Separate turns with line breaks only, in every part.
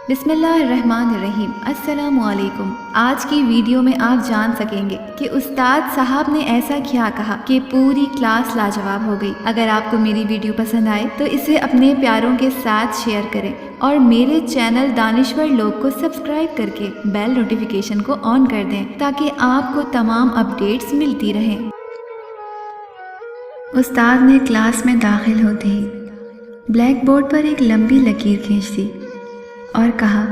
بسم اللہ الرحمن الرحیم۔ السلام علیکم۔ آج کی ویڈیو میں آپ جان سکیں گے کہ استاد صاحب نے ایسا کیا کہا کہ پوری کلاس لاجواب ہو گئی۔ اگر آپ کو میری ویڈیو پسند آئے تو اسے اپنے پیاروں کے ساتھ شیئر کریں اور میرے چینل دانشور لوگ کو سبسکرائب کر کے بیل نوٹیفیکیشن کو آن کر دیں تاکہ آپ کو تمام اپڈیٹس ملتی رہیں۔ استاد نے کلاس میں داخل ہوتے ہی بلیک بورڈ پر ایک لمبی لکیر کھینچ دی اور کہا،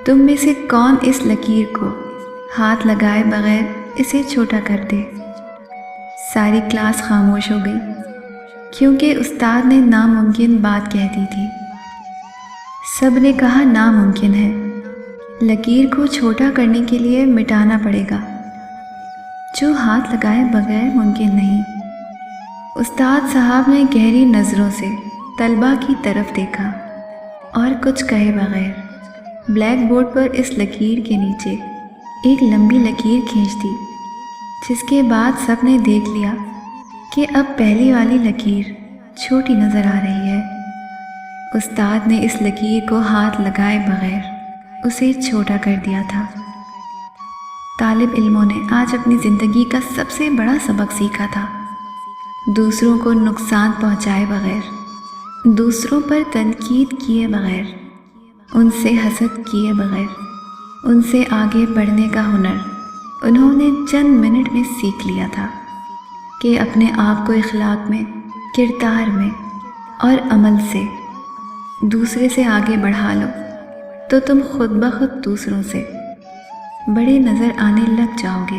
تم میں سے کون اس لکیر کو ہاتھ لگائے بغیر اسے چھوٹا کر دے؟ ساری کلاس خاموش ہو گئی کیونکہ استاد نے ناممکن بات کہہ دی تھی۔ سب نے کہا ناممکن ہے، لکیر کو چھوٹا کرنے کے لیے مٹانا پڑے گا، جو ہاتھ لگائے بغیر ممکن نہیں۔ استاد صاحب نے گہری نظروں سے طلباء کی طرف دیکھا اور کچھ کہے بغیر بلیک بورڈ پر اس لکیر کے نیچے ایک لمبی لکیر کھینچ دی، جس کے بعد سب نے دیکھ لیا کہ اب پہلی والی لکیر چھوٹی نظر آ رہی ہے۔ استاد نے اس لکیر کو ہاتھ لگائے بغیر اسے چھوٹا کر دیا تھا۔ طالب علموں نے آج اپنی زندگی کا سب سے بڑا سبق سیکھا تھا، دوسروں کو نقصان پہنچائے بغیر، دوسروں پر تنقید کیے بغیر، ان سے حسد کیے بغیر، ان سے آگے بڑھنے کا ہنر انہوں نے چند منٹ میں سیکھ لیا تھا کہ اپنے آپ کو اخلاق میں، کردار میں اور عمل سے دوسرے سے آگے بڑھا لو تو تم خود بخود دوسروں سے بڑے نظر آنے لگ جاؤ گے۔